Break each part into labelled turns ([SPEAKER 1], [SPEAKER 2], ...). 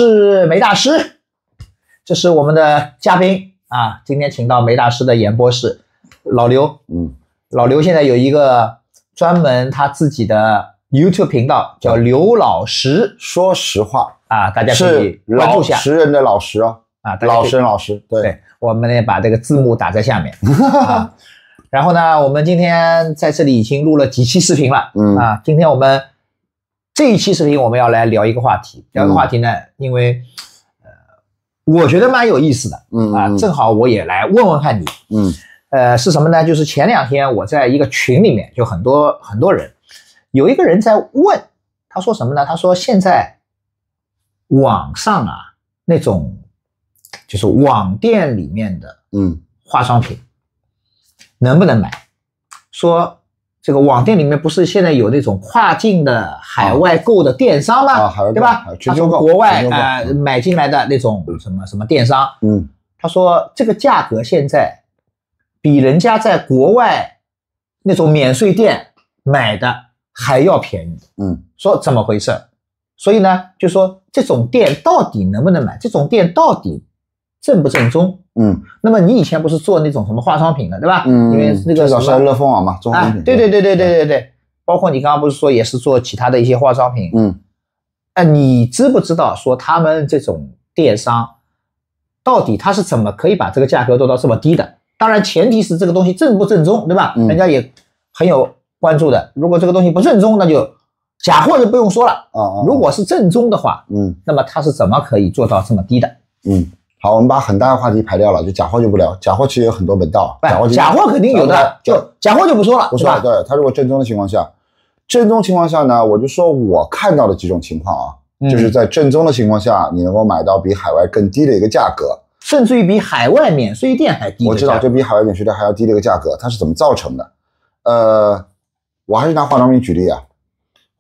[SPEAKER 1] 是梅大师，这是我们的嘉宾啊，今天请到梅大师的演播室老刘。老刘现在有一个专门他自己的 YouTube 频道叫刘老实。
[SPEAKER 2] 说实话
[SPEAKER 1] 啊，大家可以关注一下。
[SPEAKER 2] 是老实人的老实哦。啊，老实，对，
[SPEAKER 1] 我们呢把这个字幕打在下面。啊，然后呢，我们今天在这里已经录了几期视频了。啊，今天我们这一期视频我们要来聊一个话题，呢，因为我觉得蛮有意思的。正好我也来问问看你。是什么呢？就是前两天我在一个群里面，就很多人，有一个人在问，他说什么呢？他说现在网上啊那种就是网店里面的化妆品能不能买？说这个网店里面不是现在有那种跨境的海外购的电商吗？对吧？他从国外买进来的那种什么电商。他说这个价格现在比人家在国外那种免税店买的还要便宜。说怎么回事？所以呢，就说这种店到底能不能买？这种店到底正不正宗？那么你以前不是做那种什么化妆品的，对吧？因为那个
[SPEAKER 2] 最早是乐蜂网嘛，中化妆品。
[SPEAKER 1] 对，包括你刚刚不是说也是做其他的一些化妆品。你知不知道说他们这种电商到底他是怎么可以把这个价格做到这么低的？当然前提是这个东西正不正宗，对吧？人家也很有关注的。如果这个东西不正宗，那就假货就不用说了。如果是正宗的话，那么他是怎么可以做到这么低的？
[SPEAKER 2] 好，我们把很大的话题排掉了，就假货就不聊。假货其实有很多门道，
[SPEAKER 1] 假货肯定有的，就假货就不说了，
[SPEAKER 2] 不说了。对，他如果正宗的情况下呢，我就说我看到的几种情况啊，就是在正宗的情况下，你能够买到比海外更低的一个价格。
[SPEAKER 1] 甚至于比海外免税店还低。
[SPEAKER 2] 我知道，就比海外免税店还要低的一个价格，它是怎么造成的？我还是拿化妆品举例啊。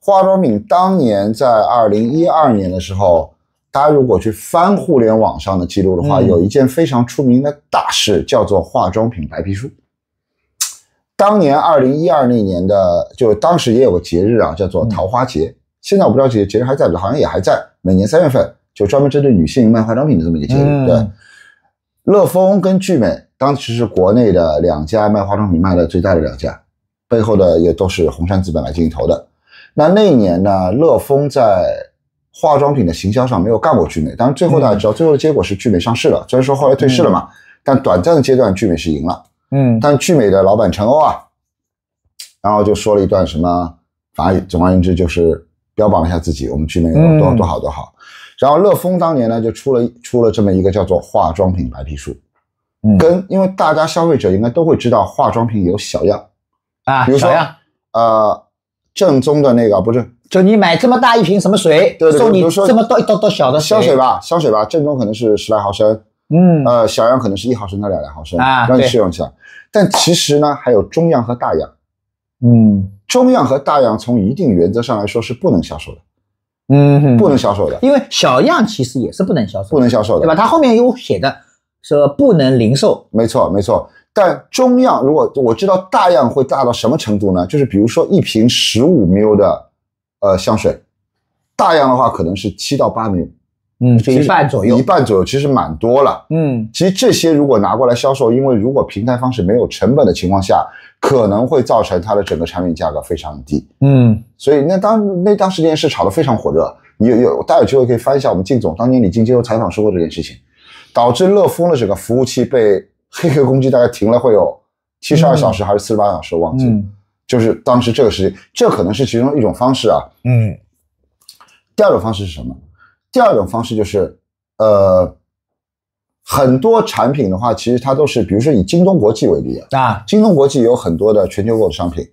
[SPEAKER 2] 化妆品当年在2012年的时候，大家如果去翻互联网上的记录的话，有一件非常出名的大事，叫做化妆品白皮书。当年2012那年的，就当时也有个节日啊，叫做桃花节。现在我不知道节日还在不在，好像也还在，每年3月份就专门针对女性卖化妆品的这么一个节日。对。乐蜂跟聚美当时是国内的2家卖化妆品卖的最大的2家，背后的也都是红杉资本来进行投的。那一年呢，乐蜂在化妆品的行销上没有干过聚美，当然最后大家知道，最后的结果是聚美上市了，虽然说后来退市了嘛，但短暂的阶段聚美是赢了。但聚美的老板陈欧啊，然后就说了一段什么，反正总而言之就是标榜了一下自己，我们聚美有多好多好。然后乐蜂当年呢就出了这么一个叫做化妆品白皮书。因为大家消费者应该都会知道化妆品有小样啊，比如说正宗的那个不是，
[SPEAKER 1] 就你买这么大一瓶什么水，送你这么多小的
[SPEAKER 2] 香水吧，正宗可能是10来毫升，小样可能是1毫升到2来毫升让你试用一下。但其实呢还有中样和大样。中样和大样从一定原则上来说是不能销售的。不能销售的，
[SPEAKER 1] 因为小样其实也是不能销售的，对吧？它后面有写的说不能零售。
[SPEAKER 2] 没错。但中样，如果我知道大样会大到什么程度呢？就是比如说一瓶15ml 的香水，大样的话可能是7到8ml，
[SPEAKER 1] 就一半左右，
[SPEAKER 2] 其实蛮多了。其实这些如果拿过来销售，因为如果平台方是没有成本的情况下，可能会造成它的整个产品价格非常低。所以那当时这件事炒得非常火热。大家有机会可以翻一下我们靳总当年李静接受采访说过这件事情，导致乐蜂的整个服务器被黑客攻击，大概停了会有72小时还是48小时，忘记了。就是当时这个事情，这可能是其中一种方式啊。第二种方式是什么？第二种方式就是很多产品的话其实它都是，比如说以京东国际为例啊，京东国际有很多的全球购的商品，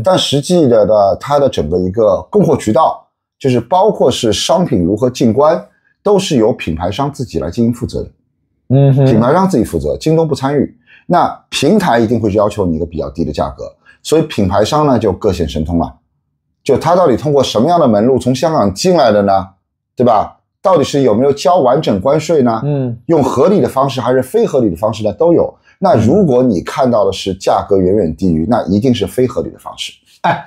[SPEAKER 2] 但实际的它的整个一个供货渠道，就是包括是商品如何进关，都是由品牌商自己来进行负责的。品牌商自己负责，京东不参与。那平台一定会要求你一个比较低的价格，所以品牌商呢就各显神通了，就他到底通过什么样的门路从香港进来的呢？对吧？到底是有没有交完整关税呢？用合理的方式还是非合理的方式呢？都有。那如果你看到的是价格远远低于，那一定是非合理的方式。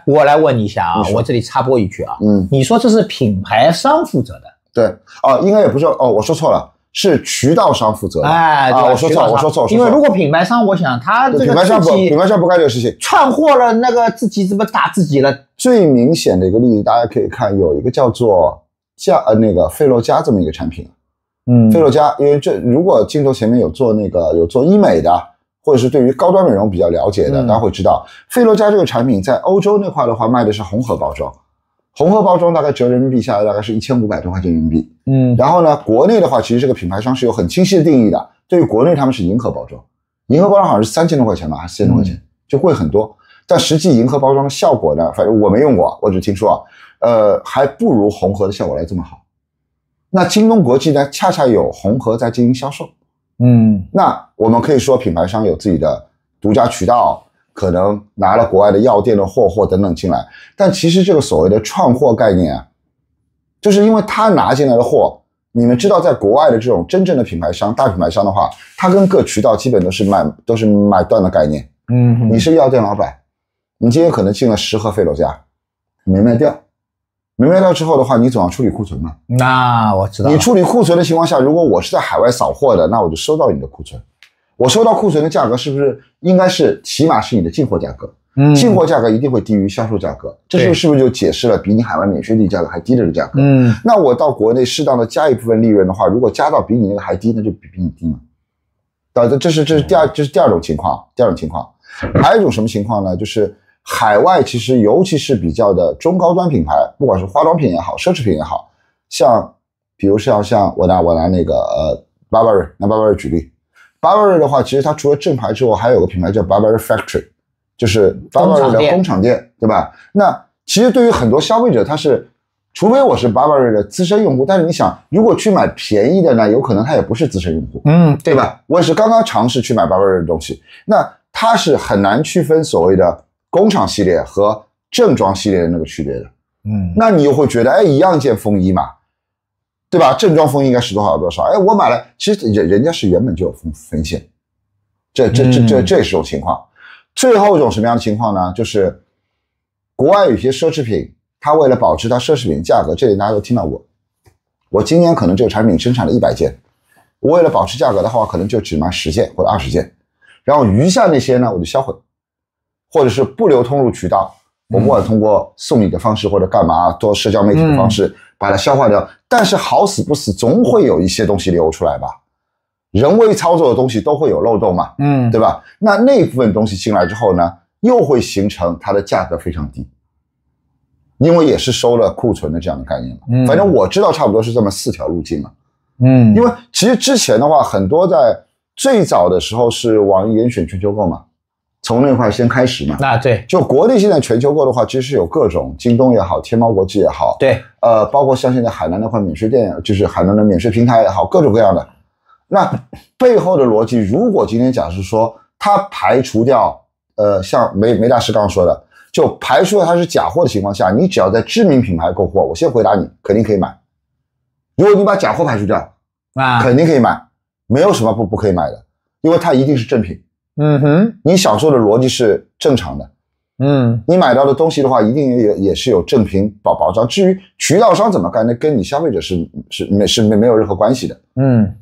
[SPEAKER 1] 我来问你一下啊，我这里插播一句啊，你说这是品牌商负责的，
[SPEAKER 2] 对啊，应该也不是哦，我说错了。是渠道商负责的，
[SPEAKER 1] 哎，对
[SPEAKER 2] 我说错，
[SPEAKER 1] 因为如果品牌商，我想他这个
[SPEAKER 2] 品牌商不干这个事情，
[SPEAKER 1] 串货了，那个自己怎么打自己了？
[SPEAKER 2] 最明显的一个例子，大家可以看，有一个叫做那个费洛嘉这么一个产品，费洛嘉，因为如果镜头前面有做医美的，或者是对于高端美容比较了解的，大家会知道，费洛嘉这个产品在欧洲那块的话卖的是红盒包装。红盒包装大概折人民币下来大概是1500多块钱人民币，然后呢，国内的话，其实这个品牌商是有很清晰的定义的。对于国内他们是银盒包装，银盒包装好像是3000多块钱吧，还是4000多块钱，就贵很多。但实际银盒包装的效果呢，反正我没用过，我只听说还不如红盒的效果来这么好。那京东国际呢，恰恰有红盒在进行销售，那我们可以说品牌商有自己的独家渠道。可能拿了国外的药店的货等等进来，但其实这个所谓的串货概念啊，就是因为他拿进来的货，你们知道，在国外的这种真正的品牌商、大品牌商的话，他跟各渠道基本都是买断的概念。你是药店老板，你今天可能进了10盒费洛嘉，没卖掉之后的话，你总要处理库存嘛。
[SPEAKER 1] 那我知道，
[SPEAKER 2] 你处理库存的情况下，如果我是在海外扫货的，那我就收到你的库存。我收到库存的价格是不是应该是起码是你的进货价格？进货价格一定会低于销售价格，这是不是就解释了比你海外免税地价格还低的价格？那我到国内适当的加一部分利润的话，如果加到比你那个还低，那就比你低嘛。这是第二种情况。还有一种什么情况呢？就是海外其实尤其是比较的中高端品牌，不管是化妆品也好，奢侈品也好，比如像我拿那个Burberry， 拿 Burberry 举例。Burberry 的话，其实它除了正牌之后，还有个品牌叫 Burberry Factory， 就是 Burberry 的工厂店，对吧？那其实对于很多消费者，除非我是 Burberry 的资深用户，但是你想，如果去买便宜的呢，有可能他也不是资深用户，对吧？我也是刚刚尝试去买 Burberry 的东西，那它是很难区分所谓的工厂系列和正装系列的那个区别的，那你又会觉得，一样一件风衣嘛。对吧？正装风应该是多少？我买了，其实人家是原本就有分线，这也是种情况。最后一种什么样的情况呢？就是国外有些奢侈品，它为了保持它奢侈品价格，这里大家都听到过。我今年可能这个产品生产了100件，我为了保持价格的话，可能就只卖10件或者20件，然后余下那些呢，我就销毁，或者是不流通入渠道。我不管通过送礼的方式或者干嘛，做社交媒体的方式把它消化掉，但是好死不死总会有一些东西流出来吧，人为操作的东西都会有漏洞嘛，对吧？那部分东西进来之后呢，又会形成它的价格非常低，因为也是收了库存的这样的概念嘛。反正我知道差不多是这么4条路径嘛。因为其实之前的话，很多在最早的时候是网易严选全球购嘛。从那块先开始嘛，
[SPEAKER 1] 对，
[SPEAKER 2] 就国内现在全球购的话，其实是有各种京东也好，天猫国际也好，
[SPEAKER 1] 对，
[SPEAKER 2] 包括像现在海南那块免税店，就是海南的免税平台也好，各种各样的。那背后的逻辑，如果今天假设说它排除掉，像梅大师刚刚说的，就排除了它是假货的情况下，你只要在知名品牌购货，我先回答你，肯定可以买。如果你把假货排除掉，肯定可以买，没有什么不可以买的，因为它一定是正品。你想说的逻辑是正常的，你买到的东西的话，一定也是有正品保障。至于渠道商怎么干，那跟你消费者是没有任何关系的，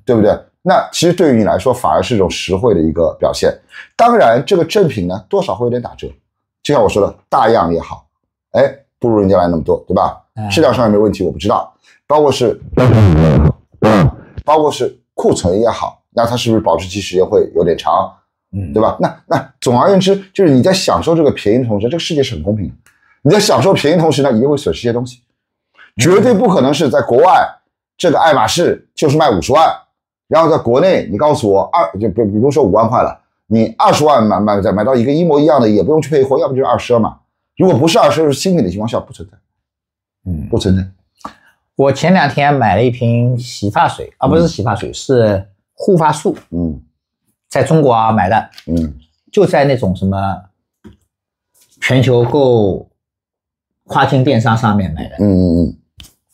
[SPEAKER 2] 对不对？那其实对于你来说，反而是一种实惠的一个表现。当然，这个正品呢，多少会有点打折。就像我说的，大样也好，不如人家来那么多，对吧？质量上有没有问题，我不知道。包括是库存也好，那它是不是保质期时间会有点长？对吧？那总而言之，就是你在享受这个便宜的同时，这个世界是很公平的。你在享受便宜的同时呢，一定会损失一些东西，绝对不可能是在国外这个爱马仕就是卖50万，然后在国内你告诉我就比如说5万块了，你20万买到一个一模一样的，也不用去配货，要不就是22嘛。如果不是22是新品的情况下，不存在，不存在。
[SPEAKER 1] 我前2天买了一瓶洗发水，不是洗发水，是护发素，在中国买的，就在那种什么全球购跨境电商上面买的，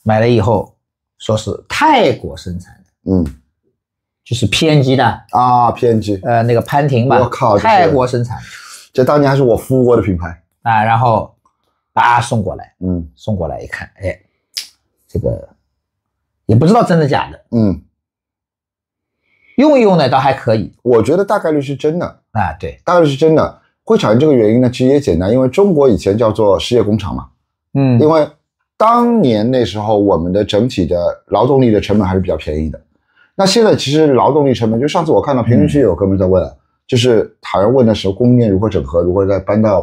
[SPEAKER 1] 买了以后说是泰国生产的，就是 PNG 的
[SPEAKER 2] PNG，
[SPEAKER 1] 那个潘婷吧，
[SPEAKER 2] 我靠，
[SPEAKER 1] 泰国生产的，
[SPEAKER 2] 这当年还是我服务过的品牌
[SPEAKER 1] 然后送过来，送过来一看，这个也不知道真的假的。用一用呢倒还可以，
[SPEAKER 2] 我觉得大概率是真的
[SPEAKER 1] 啊，对，
[SPEAKER 2] 大概率是真的。会产生这个原因呢，其实也简单，因为中国以前叫做失业工厂嘛，因为当年那时候我们的整体的劳动力的成本还是比较便宜的。那现在其实劳动力成本，就上次我看到评论区有哥们在问，就是好像问的时候供应链如何整合，如何再搬到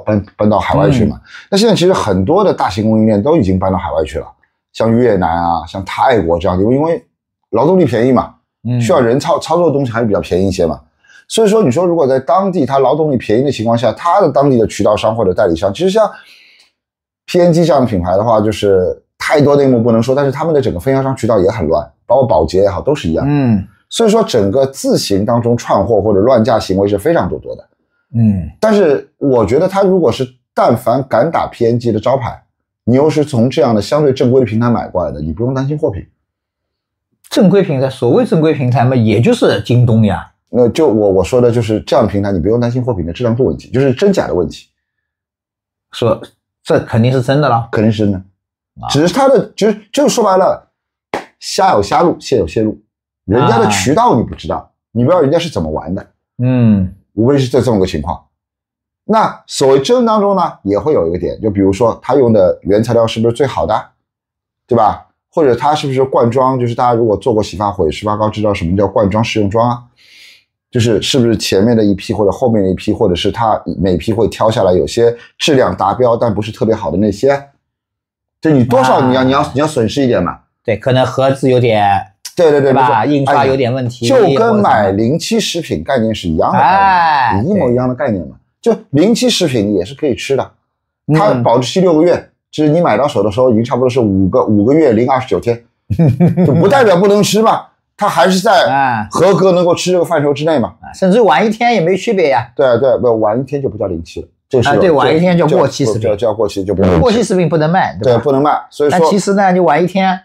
[SPEAKER 2] 海外去嘛。那现在其实很多的大型供应链都已经搬到海外去了，像越南啊，像泰国这样的，因为劳动力便宜嘛，需要人操作的东西还是比较便宜一些嘛。所以说你说如果在当地它劳动力便宜的情况下，它的当地的渠道商或者代理商，其实像 PNG 这样的品牌的话，就是太多内幕不能说，但是他们的整个分销商渠道也很乱，包括宝洁也好，都是一样。所以说整个自行当中串货或者乱价行为是非常多的。但是我觉得他如果是但凡敢打 PNG 的招牌，你又是从这样的相对正规的平台买过来的，你不用担心货品。
[SPEAKER 1] 正规平台，所谓正规平台嘛，也就是京东呀。
[SPEAKER 2] 那就我说的就是这样的平台，你不用担心货品的质量度问题，就是真假的问题。
[SPEAKER 1] 说这肯定是真的了，
[SPEAKER 2] 肯定是真的，只是它的就说白了，虾有虾路，蟹有蟹路，人家的渠道你不知道，你不知道人家是怎么玩的，无非是这么个情况。那所谓真当中呢，也会有一个点，就比如说他用的原材料是不是最好的，对吧？或者他是不是灌装，就是大家如果做过洗发水、施发膏，知道什么叫灌装试用装啊？就是是不是前面的一批或者后面的一批，或者是他每批会挑下来有些质量达标但不是特别好的那些，就你多少你要损失一点嘛？
[SPEAKER 1] 对，可能盒子有点，
[SPEAKER 2] 对
[SPEAKER 1] 吧？印刷有点问题，
[SPEAKER 2] 就跟买07食品概念是一样的概念，一模一样的概念嘛。就07食品也是可以吃的，它保质期6个月，就是你买到手的时候已经差不多是5个月零29天，就不代表不能吃嘛。它还是在合格能够吃这个范畴之内嘛，
[SPEAKER 1] 甚至晚一天也没区别呀。
[SPEAKER 2] 对，不晚一天就不叫07了，这是
[SPEAKER 1] 对，晚一天叫过期食品，
[SPEAKER 2] 叫过期就不能。
[SPEAKER 1] 过期食品不能卖，
[SPEAKER 2] 对，不能卖。所以说，
[SPEAKER 1] 但其实呢，你晚一天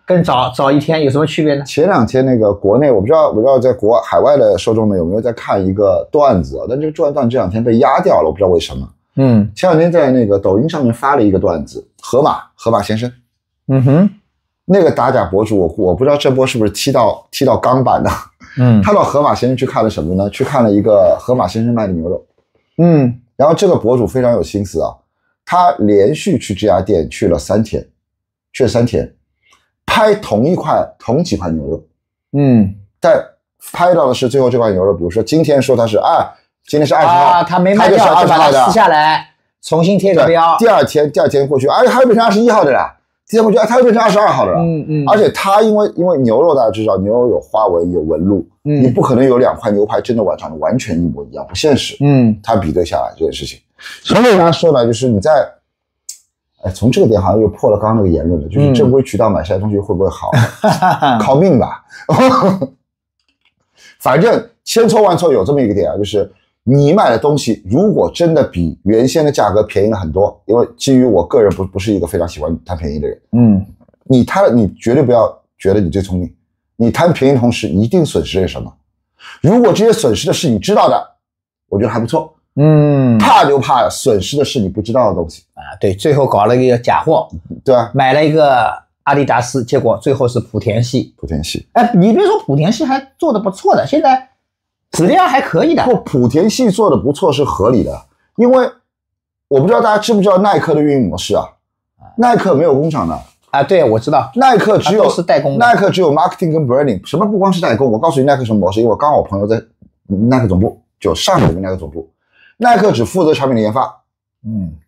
[SPEAKER 1] 跟早一天有什么区别呢？
[SPEAKER 2] 前两天那个国内，我不知道在海外的受众们有没有在看一个段子，但这个段这两天被压掉了，我不知道为什么。前两天在那个抖音上面发了一个段子，河马先生。那个打假博主，我不知道这波是不是踢到钢板的。他到河马先生去看了什么呢？去看了一个河马先生卖的牛肉。然后这个博主非常有心思啊，他连续去这家店去了3天，拍同几块牛肉。但拍到的是最后这块牛肉，比如说今天说他是今天是20号，他
[SPEAKER 1] 没卖掉，就把它撕下来，重新贴个标。
[SPEAKER 2] 第二天过去，还变成21号的了。第三过去，它又变成22号的了。而且它因为牛肉大家知道，牛肉有花纹有纹路，你不可能有2块牛排真的长得完全一模一样，不现实。它比对下来这件事情，所以他说呢，就是你在，从这个点好像又破了刚刚那个言论了，就是正规渠道买下来东西会不会好？靠命吧。反正千错万错有这么一个点啊，就是你买的东西如果真的比原先的价格便宜了很多，因为基于我个人不是一个非常喜欢贪便宜的人，你绝对不要觉得你最聪明，你贪便宜的同时一定损失了什么。如果这些损失的是你知道的，我觉得还不错。怕就怕损失的是你不知道的东西
[SPEAKER 1] 对，最后搞了一个假货，
[SPEAKER 2] 对吧？
[SPEAKER 1] 买了一个阿迪达斯，结果最后是莆田系。你别说莆田系还做的不错的，现在质量还可以的。
[SPEAKER 2] 莆田系做的不错是合理的，因为我不知道大家知不知道耐克的运营模式啊？耐克没有工厂的
[SPEAKER 1] 对，我知道，
[SPEAKER 2] 耐克只有
[SPEAKER 1] 是代工的，
[SPEAKER 2] 耐克只有 marketing 跟 branding， 什么不光是代工。我告诉你耐克什么模式，因为我刚好我朋友在耐克总部，就上海的耐克总部，耐克只负责产品的研发。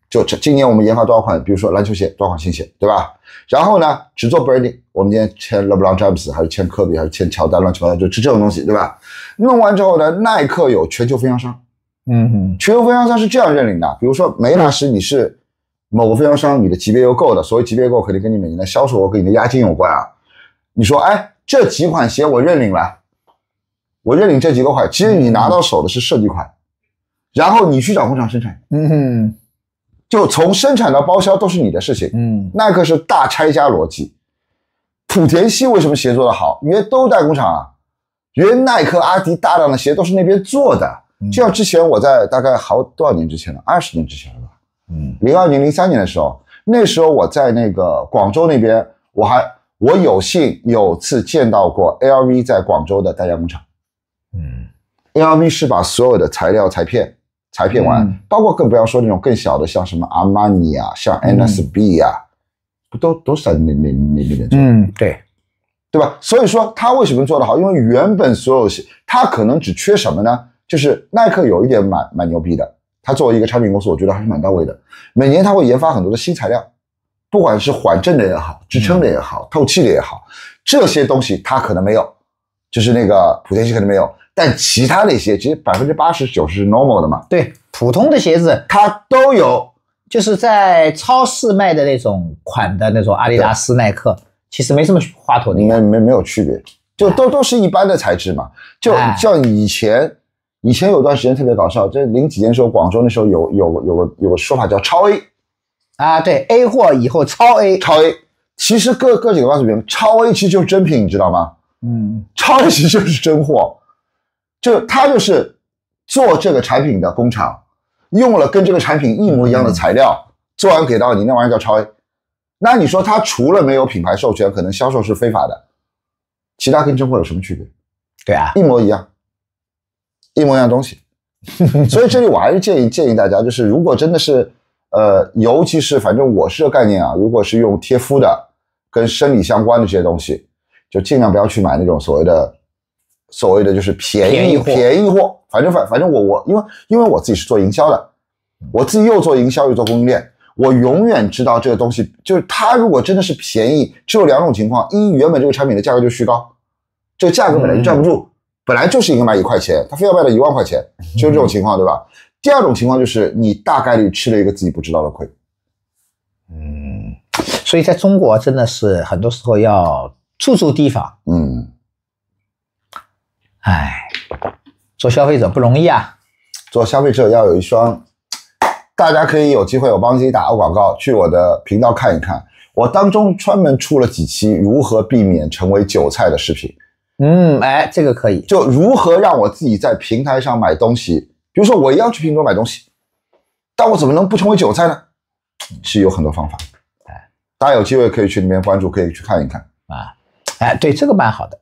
[SPEAKER 2] 就今年我们研发多少款，比如说篮球鞋多少款新鞋，对吧？然后呢，只做 branding， 我们今天签勒布朗詹姆斯还是签科比还是签乔丹，乱七八糟，就这种东西，对吧？弄完之后呢，耐克有全球分销商。全球分销商是这样认领的，比如说梅纳什你是某个分销商，你的级别又够的，所谓级别够肯定跟你每年的销售额跟你的押金有关啊。你说这几款鞋我认领了，我认领这几个款，其实你拿到手的是设计款，然后你去找工厂生产。就从生产到包销都是你的事情。耐克是大拆家逻辑。莆田系为什么鞋做得好？因为都代工厂啊，因为耐克、阿迪大量的鞋都是那边做的。就像之前我在大概多少年之前了，20年之前了吧？02年、03年的时候，那时候我在那个广州那边，我有幸有次见到过 LV 在广州的代加工厂。LV 是把所有的材料裁片完，包括更不要说那种更小的，像什么阿玛尼啊，像 NSB 啊，不都是在那边做。对吧？所以说他为什么做得好？因为原本所有他可能只缺什么呢？就是耐克有一点蛮牛逼的，他作为一个产品公司，我觉得还是蛮到位的。每年他会研发很多的新材料。不管是缓震的也好，支撑的也好，透气的也好，这些东西它可能没有，就是那个莆田系可能没有，但其他那些其实80%、90%是 normal 的嘛。
[SPEAKER 1] 对，普通的鞋子
[SPEAKER 2] 它都有，
[SPEAKER 1] 就是在超市卖的那种款的那种阿迪达斯、耐克，其实没什么花头的，
[SPEAKER 2] 没有区别，就都是一般的材质嘛。就像以前有段时间特别搞笑，这零几年的时候，广州那时候有个说法叫超 A。
[SPEAKER 1] 对 A 货以后超 A，
[SPEAKER 2] 其实各几个告诉别人，超 A 其实就是真品，你知道吗？超 A 其实就是真货，他就是做这个产品的工厂，用了跟这个产品一模一样的材料，做完给到你，那玩意儿叫超 A。那你说他除了没有品牌授权，可能销售是非法的，其他跟真货有什么区别？
[SPEAKER 1] 对啊，
[SPEAKER 2] 一模一样东西。所以这里我还是建议大家，就是如果真的是。尤其是反正我是个概念啊，如果是用贴肤的跟生理相关的这些东西，就尽量不要去买那种所谓的就是便宜货。反正我因为我自己是做营销的，我自己又做营销又做供应链，我永远知道这个东西就是它如果真的是便宜，只有两种情况：一，原本这个产品的价格就虚高，这个价格本来就站不住，本来就是应该卖1块钱，他非要卖到1万块钱，就是这种情况，对吧？第二种情况就是你大概率吃了一个自己不知道的亏。
[SPEAKER 1] 所以在中国真的是很多时候要住地方。做消费者不容易啊。
[SPEAKER 2] 做消费者要有一双，大家可以有机会我帮自己打个广告，去我的频道看一看，我当中专门出了几期如何避免成为韭菜的视频。
[SPEAKER 1] 这个可以，
[SPEAKER 2] 就如何让我自己在平台上买东西。比如说我要去拼多多买东西，但我怎么能不成为韭菜呢？是有很多方法。大家有机会可以去那边关注，可以去看一看
[SPEAKER 1] 对，这个蛮好的，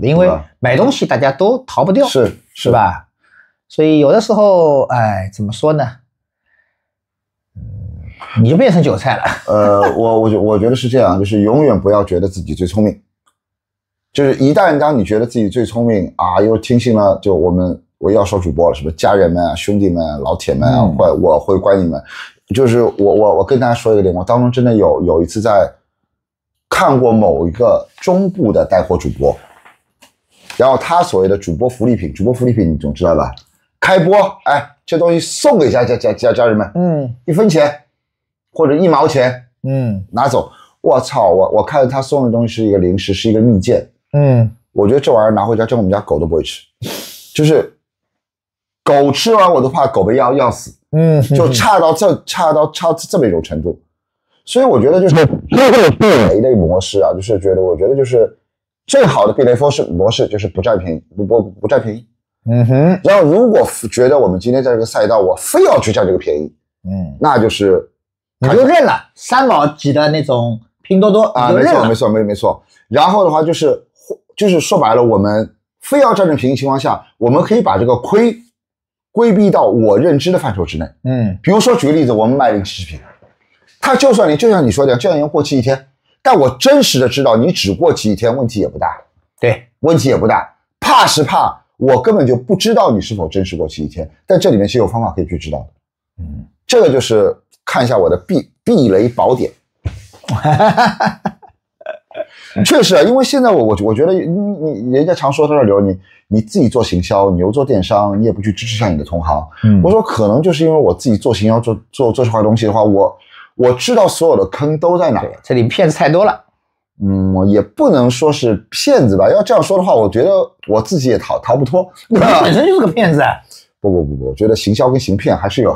[SPEAKER 1] 因为买东西大家都逃不掉，是吧？所以有的时候，怎么说呢？你就变成韭菜了。
[SPEAKER 2] 我觉得是这样，就是永远不要觉得自己最聪明，就是一旦当你觉得自己最聪明又听信了，就我要说主播了，是不是？家人们啊，兄弟们啊，老铁们啊，我会管你们。就是我跟大家说一个点，我当中真的有一次在看过某一个中部的带货主播，然后他所谓的主播福利品你总知道吧？开播，这东西送给家人们，1分钱或者1毛钱，拿走。我操，我看他送的东西是一个零食，是一个蜜饯，我觉得这玩意儿拿回家，我们家狗都不会吃，就是狗吃完我都怕狗被要死，就差到这么一种程度。所以我觉得就是避雷的模式啊，我觉得就是最好的避雷模式就是不占便宜，不占便宜。然后如果觉得我们今天在这个赛道我非要去占这个便宜，那就是
[SPEAKER 1] 你就认了3毛几的那种拼多多
[SPEAKER 2] 没错。然后的话就是说白了，我们非要占着便宜情况下，我们可以把这个亏规避到我认知的范畴之内。比如说举个例子，我们卖零食品，它就像你说的这样过期1天，但我真实的知道你只过期1天，问题也不大。
[SPEAKER 1] 对，
[SPEAKER 2] 问题也不大。怕是怕我根本就不知道你是否真实过期1天，但这里面是有方法可以去知道的。这个就是看一下我的避雷宝典。确实啊，因为现在我觉得你人家常说的刘，你自己做行销，你又做电商，你也不去支持一下你的同行。我说可能就是因为我自己做行销做这块东西的话，我知道所有的坑都在哪。
[SPEAKER 1] 这里骗子太多了。
[SPEAKER 2] 也不能说是骗子吧，要这样说的话，我觉得我自己也逃不脱。
[SPEAKER 1] 你本身就是个骗子。
[SPEAKER 2] 不，我觉得行销跟行骗还是有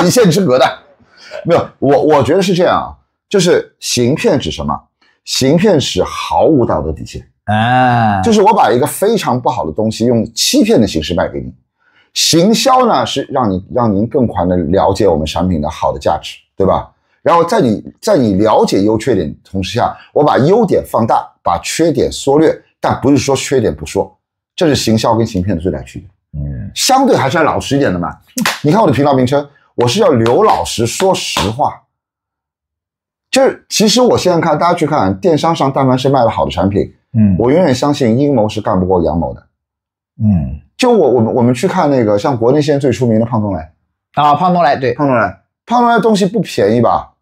[SPEAKER 2] 一线之隔的。没有，我觉得是这样啊，就是行骗指什么？行骗是毫无道德底线就是我把一个非常不好的东西用欺骗的形式卖给你。行销呢是让您更宽的了解我们产品的好的价值，对吧？然后在你了解优缺点同时下，我把优点放大，把缺点缩略，但不是说缺点不说，这是行销跟行骗的最大区别。相对还是要老实一点的嘛。你看我的频道名称，我是要刘老师说实话。就是其实我现在看大家去看电商上，但凡是卖的好的产品，我永远相信阴谋是干不过阳谋的。就我们去看那个像国内现在最出名的胖东来
[SPEAKER 1] 啊，胖东来，对，
[SPEAKER 2] 胖东来东西不便宜吧？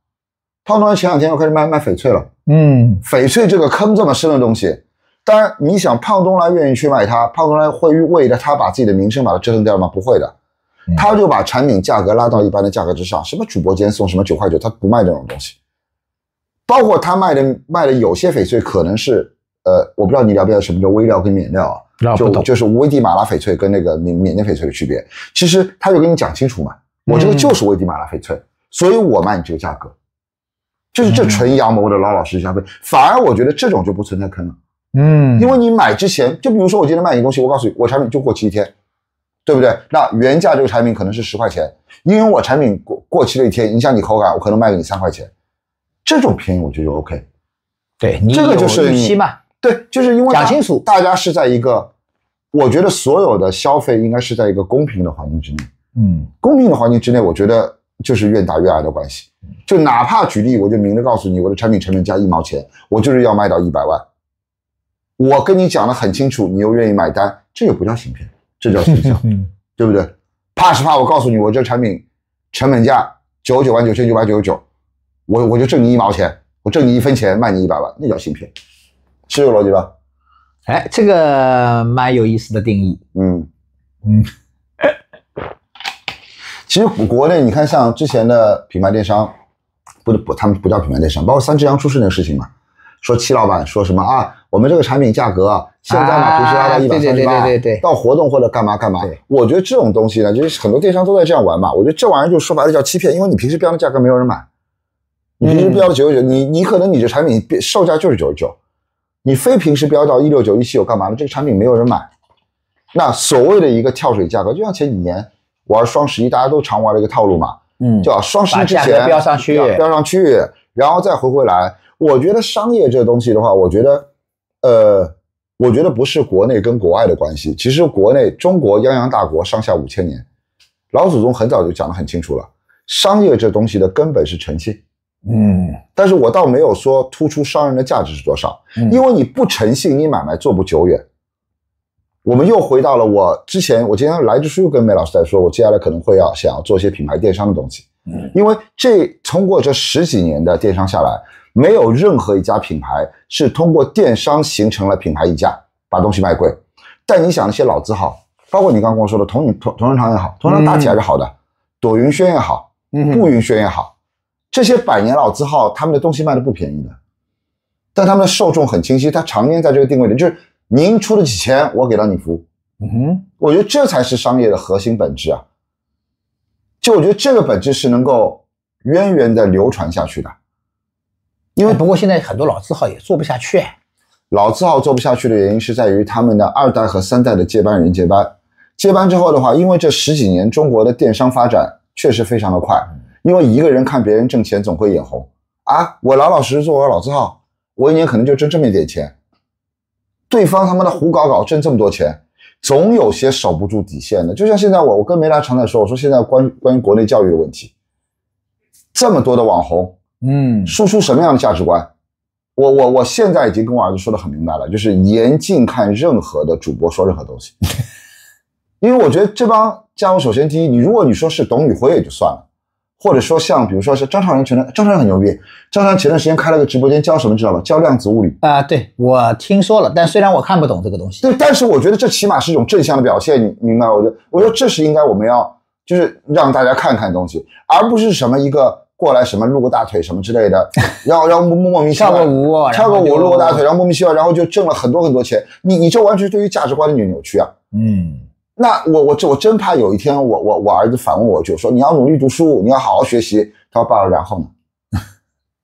[SPEAKER 2] 胖东来前2天又开始卖翡翠了。翡翠这个坑这么深的东西，当然你想胖东来愿意去卖它，胖东来会为了他把自己的名声把它折腾掉吗？不会的，他就把产品价格拉到一般的价格之上，什么主播间送什么9块9，他不卖这种东西。包括他卖的有些翡翠可能是我不知道你了不了解什么叫微料跟免料啊？就是危地马拉翡翠跟那个缅甸翡翠的区别。其实他就跟你讲清楚嘛，我这个就是危地马拉翡翠，所以我卖你这个价格，就是这纯阳谋的老实消费。反而我觉得这种就不存在坑了。因为你买之前，就比如说我今天卖你东西，我告诉你我产品就过期1天，对不对？那原价这个产品可能是10块钱，因为我产品过期了1天，影响你口感，我可能卖给你3块钱，这种便宜我觉得就 OK。
[SPEAKER 1] 对，你
[SPEAKER 2] 这个就是
[SPEAKER 1] 预期嘛。
[SPEAKER 2] 对，就是因为
[SPEAKER 1] 讲清楚，
[SPEAKER 2] 大家是在一个，我觉得所有的消费应该是在一个公平的环境之内。公平的环境之内，我觉得就是愿打愿挨的关系。就哪怕举例，我就明着告诉你，我的产品成本加1毛钱，我就是要卖到100万。我跟你讲的很清楚，你又愿意买单，这就不叫行骗，这叫行销，对不对？怕是怕我告诉你，我这产品成本价99.99999，我就挣你1毛钱，我挣你1分钱，卖你100万，那叫行骗，是这个逻辑吧？
[SPEAKER 1] 哎，这个蛮有意思的定义。
[SPEAKER 2] 其实国内你看，像之前的品牌电商，他们不叫品牌电商，包括3只羊出事那个事情嘛，说戚老板说什么啊，我们这个产品价格现在嘛平时拉到138，
[SPEAKER 1] 对，
[SPEAKER 2] 到活动或者干嘛。我觉得这种东西呢，就是很多电商都在这样玩嘛。我觉得这玩意儿就说白了叫欺骗，因为你平时标的价格没有人买，你平时标的999，你可能你这产品售价就是99，你非平时标到169、179干嘛的，这个产品没有人买。那所谓的一个跳水价格，就像前几年玩双11，大家都常玩的一个套路嘛，叫双11之前
[SPEAKER 1] 标上去，
[SPEAKER 2] 然后再回来。我觉得商业这东西的话，我觉得不是国内跟国外的关系。其实国内中国泱泱大国，上下5000年，老祖宗很早就讲得很清楚了，商业这东西的根本是诚信。但是我倒没有说突出商人的价值是多少，因为你不诚信，你买卖做不久远。我们又回到了我今天来之初又跟梅老师在说，我接下来可能会想要做一些品牌电商的东西。因为通过这10几年的电商下来，没有任何一家品牌是通过电商形成了品牌溢价，把东西卖贵。但你想那些老字号，包括你刚刚跟我说的同仁堂也好，同仁堂大体还是好的，朵云轩也好，步云轩也好，这些100年老字号，他们的东西卖的不便宜的，但他们的受众很清晰，他常年在这个定位里，就是您出得起钱，我给到你服务。我觉得这才是商业的核心本质啊。就我觉得这个本质是能够源源的流传下去的。因为
[SPEAKER 1] 不过现在很多老字号也做不下去。
[SPEAKER 2] 老字号做不下去的原因是在于他们的2代和3代的接班人接班之后的话，因为这10几年中国的电商发展确实非常的快，因为一个人看别人挣钱总会眼红啊，我老实做我老字号，我1年可能就挣这么一点钱，对方他妈的胡搞挣这么多钱，总有些守不住底线的。就像现在我跟梅拉常在说，我说现在关于国内教育的问题，这么多的网红输出什么样的价值观？我现在已经跟我儿子说的很明白了，就是严禁看任何的主播说任何东西。因为我觉得这帮家伙，首先第一，如果你说是董宇辉也就算了，或者说像比如说是张超然很牛逼，张超然前段时间开了个直播间，教什么知道吧？教量子物理
[SPEAKER 1] 对，我听说了，但虽然我看不懂这个东西，
[SPEAKER 2] 对，但是我觉得这起码是一种正向的表现，你明白？我觉得这是应该我们要就是让大家看看东西，而不是什么一个过来什么露个大腿什么之类的，然后莫名其妙跳个舞露个大腿，然后莫名其妙，然后就挣了很多钱，你这完全对于价值观的扭曲啊。那我真怕有一天我儿子反问我，就说你要努力读书，你要好好学习。他说爸，然后呢？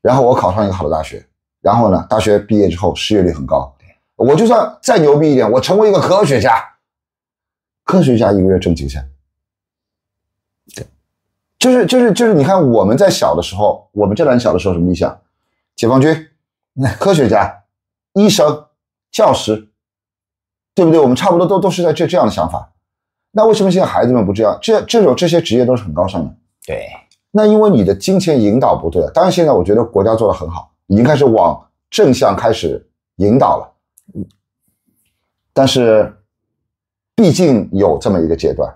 [SPEAKER 2] 然后我考上一个好的大学，然后呢，大学毕业之后失业率很高，我就算再牛逼一点，我成为一个科学家，科学家1个月挣几个钱？就是你看我们在小的时候，我们这代人小的时候什么理想？解放军、科学家、医生、教师，对不对？我们差不多都是在这样的想法。那为什么现在孩子们不这样？这些职业都是很高尚的。
[SPEAKER 1] 对，
[SPEAKER 2] 那因为你的金钱引导不对了。当然，现在我觉得国家做得很好，已经开始往正向开始引导了。但是，毕竟有这么一个阶段，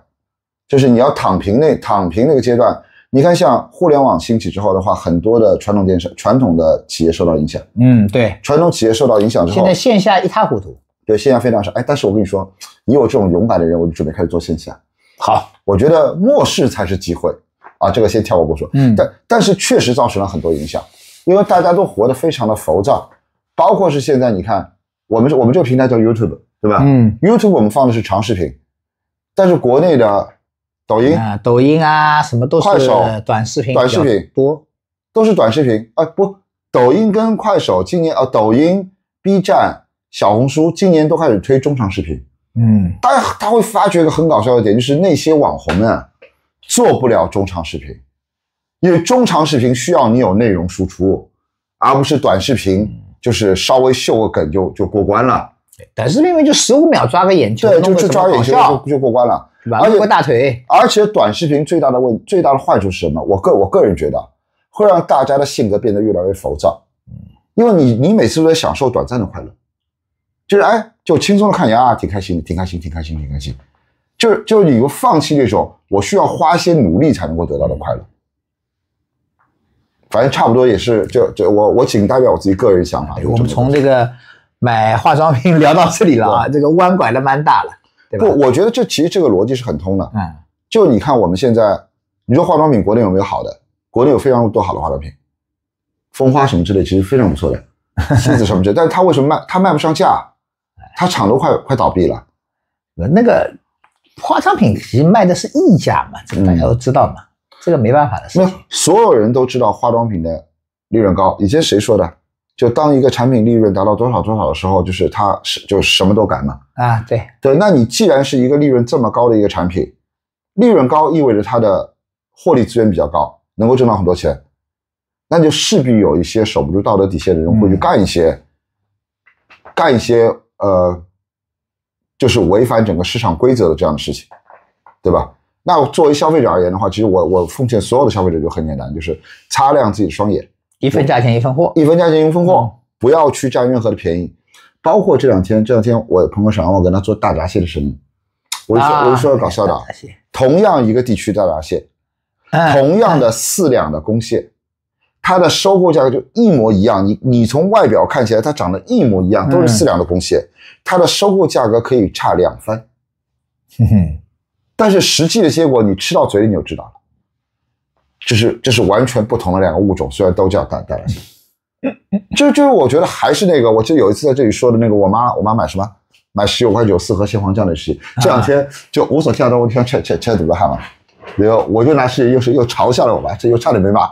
[SPEAKER 2] 就是你要躺平那个阶段。你看，像互联网兴起之后的话，很多的传统的企业受到影响。
[SPEAKER 1] 对，
[SPEAKER 2] 传统企业受到影响之后，
[SPEAKER 1] 现在线下一塌糊涂。
[SPEAKER 2] 对，线下非常少。但是我跟你说，你有这种勇敢的人，我就准备开始做线下。
[SPEAKER 1] 好，
[SPEAKER 2] 我觉得末世才是机会啊，这个先跳过不说。但是确实造成了很多影响，因为大家都活得非常的浮躁，包括是现在你看，我们这个平台叫 YouTube， 对吧？YouTube 我们放的是长视频，但是国内的抖音啊，
[SPEAKER 1] 什么都是
[SPEAKER 2] 快手
[SPEAKER 1] 短视频
[SPEAKER 2] 多，都是短视频啊。不，抖音跟快手今年抖音、B 站、小红书今年都开始推中长视频。但他会发觉一个很搞笑的点，就是那些网红呢做不了中长视频，因为中长视频需要你有内容输出，而不是短视频就是稍微秀个梗就过关了。
[SPEAKER 1] 短视频就15秒抓个眼球，
[SPEAKER 2] 对，就抓个眼球就过关了，
[SPEAKER 1] 对吧？而且大腿。
[SPEAKER 2] 而且短视频最大的坏处是什么？我个人觉得会让大家的性格变得越来越浮躁，因为你每次都在享受短暂的快乐，就是就轻松的看呀，挺开心，就是你会放弃那种我需要花些努力才能够得到的快乐。反正差不多也是，我仅代表我自己个人想法。
[SPEAKER 1] 我们从这个买化妆品聊到这里了啊，这个弯拐的蛮大了，对吧？
[SPEAKER 2] 不，我觉得其实这个逻辑是很通的。就你看我们现在，你说化妆品国内有没有好的？国内有非常多好的化妆品，蜂花什么之类，其实非常不错的，西子什么之类，但是它为什么卖不上价？它厂都快倒闭了。
[SPEAKER 1] 那个化妆品其实卖的是溢价嘛，这个大家都知道嘛，这个没办法的事情。
[SPEAKER 2] 所有人都知道化妆品的利润高，以前谁说的？就当一个产品利润达到多少的时候，就是它就什么都敢嘛。对，那你既然是一个利润这么高的一个产品，利润高意味着它的获利资源比较高，能够挣到很多钱，那就势必有一些守不住道德底线的人会去干一些就是违反整个市场规则的这样的事情，对吧？那作为消费者而言的话，其实我奉劝所有的消费者就很简单，就是擦亮自己的双眼，
[SPEAKER 1] 一分价钱一分货，
[SPEAKER 2] 不要去占任何的便宜。包括这两天我朋友想让我跟他做大闸蟹的生意，我就说搞笑的，同样一个地区的大闸蟹，同样的4两的公蟹，它的收购价格就一模一样，你从外表看起来它长得一模一样，都是4两的公蟹，它的收购价格可以差2番。但是实际的结果你吃到嘴里你就知道了，这是完全不同的2个物种，虽然都叫大闸蟹。就是我觉得还是那个，我记得有一次在这里说的那个，我妈买什么？买19.9块4盒蟹黄酱的事情。这两天就无所跳动，我听切怎么喊嘛？然后我就拿事情又嘲笑了我吧，这又差点没骂。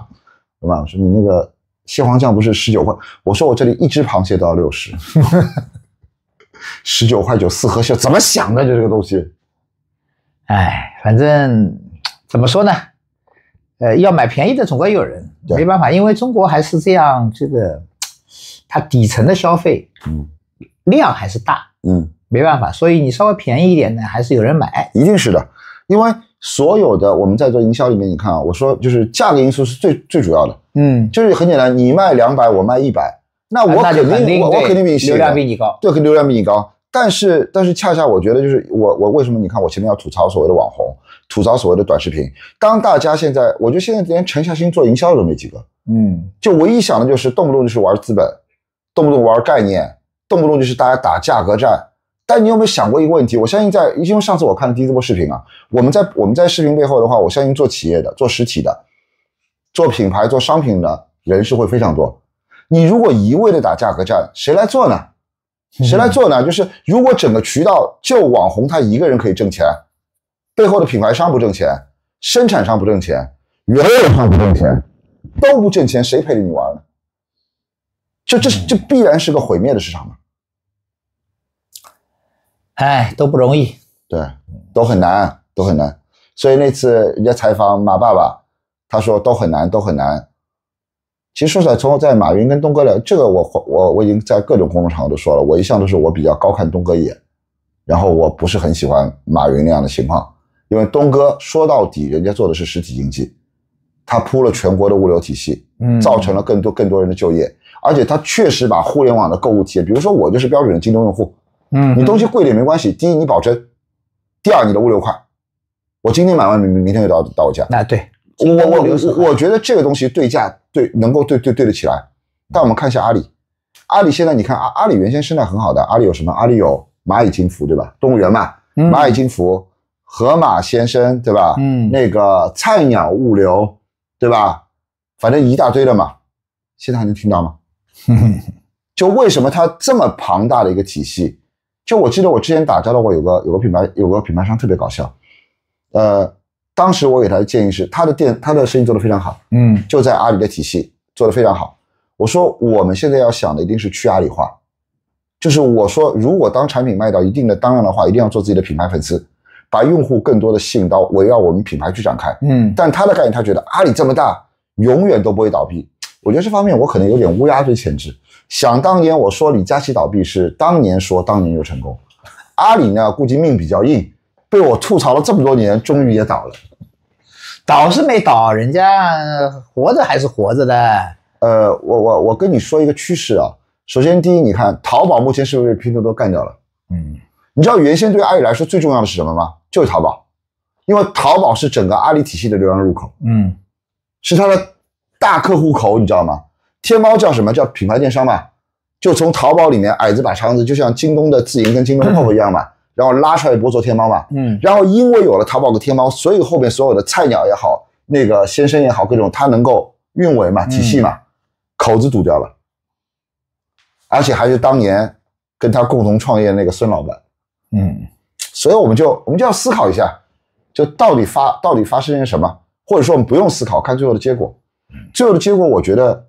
[SPEAKER 2] 我妈说你那个蟹黄酱不是19块？我说我这里一只螃蟹都要60，19.9块4盒蟹，怎么想的就这个东西？
[SPEAKER 1] 反正怎么说呢？要买便宜的总归有人，没办法，因为中国还是这样，这个它底层的消费，量还是大，没办法，所以你稍微便宜一点呢，还是有人买，
[SPEAKER 2] 一定是的，因为所有的我们在做营销里面，你看啊，我说就是价格因素是最主要的，就是很简单，你卖200，我卖100，那我肯定比你
[SPEAKER 1] 流量比你高，
[SPEAKER 2] 对，流量比你高。但是恰恰我觉得就是我为什么你看我前面要吐槽所谓的网红，吐槽所谓的短视频，当大家现在我觉得现在连沉下心做营销的都没几个，就唯一想的就是动不动就是玩资本，动不动玩概念，动不动就是大家打价格战。但你有没有想过一个问题？我相信因为上次我看了第一波视频啊，我们在视频背后的话，我相信做企业的、做实体的、做品牌、做商品的人是会非常多。你如果一味的打价格战，谁来做呢？就是如果整个渠道就网红他一个人可以挣钱，背后的品牌商不挣钱，生产商不挣钱，原料商不挣钱，都不挣钱，谁陪着你玩呢？这必然是个毁灭的市场嘛。
[SPEAKER 1] 都不容易，
[SPEAKER 2] 对，都很难。所以那次人家采访马爸爸，他说都很难，都很难。其实说实在，在马云跟东哥聊这个我已经在各种公众场合都说了，我一向都是我比较高看东哥一眼，然后我不是很喜欢马云那样的情况，因为东哥说到底人家做的是实体经济，他铺了全国的物流体系，造成了更多人的就业，而且他确实把互联网的购物体验，比如说我就是标准的京东用户，你东西贵点没关系，第一你保真，第二你的物流快，我今天买完明天就到我家。
[SPEAKER 1] 那对。
[SPEAKER 2] 我觉得这个东西对价能够对得起来，但我们看一下阿里，阿里现在你看阿里原先生态很好的，阿里有什么？阿里有蚂蚁金服对吧？动物园嘛，蚂蚁金服，河马先生对吧？那个菜鸟物流对吧？反正一大堆的嘛，现在还能听到吗？就为什么它这么庞大的一个体系？就我记得我之前打交道过有个品牌商特别搞笑，当时我给他的建议是，他的生意做得非常好，就在阿里的体系做得非常好。我说我们现在要想的一定是去阿里化，就是我说如果当产品卖到一定的当量的话，一定要做自己的品牌粉丝，把用户更多的吸引到围绕我们品牌去展开。但他的概念，他觉得阿里这么大，永远都不会倒闭。我觉得这方面我可能有点乌鸦嘴潜质。想当年我说李佳琦倒闭是当年说当年就成功，阿里呢估计命比较硬。被我吐槽了这么多年，终于也倒了。
[SPEAKER 1] 倒是没倒，人家活着还是活着的。
[SPEAKER 2] 我跟你说一个趋势啊。首先，第一，你看淘宝目前是不是被拼多多干掉了？你知道原先对阿里来说最重要的是什么吗？就是淘宝，因为淘宝是整个阿里体系的流量入口，是它的大客户口，你知道吗？天猫叫什么？叫品牌电商嘛，就从淘宝里面矮子把肠子，就像京东的自营跟京东的 POP 一样嘛。然后拉出来一波做天猫嘛，然后因为有了淘宝跟天猫，所以后面所有的菜鸟也好，那个先生也好，各种它能够运维嘛，体系嘛，口子堵掉了，而且还是当年跟他共同创业的那个孙老板，所以我们就要思考一下，就到底发生了什么，或者说我们不用思考，看最后的结果。最后的结果，我觉得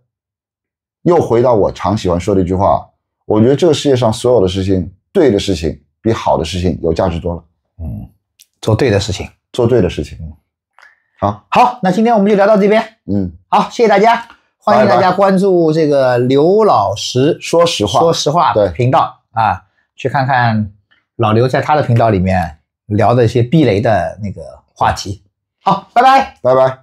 [SPEAKER 2] 又回到我常喜欢说的一句话，我觉得这个世界上所有的事情，对的事情。比好的事情有价值多了。
[SPEAKER 1] 做对的事情，
[SPEAKER 2] 做对的事情。
[SPEAKER 1] 好，那今天我们就聊到这边。好，谢谢大家，欢迎大家关注这个刘老师
[SPEAKER 2] 说实话
[SPEAKER 1] 的频道啊，去看看老刘在他的频道里面聊的一些避雷的那个话题。好，拜拜，
[SPEAKER 2] 拜拜。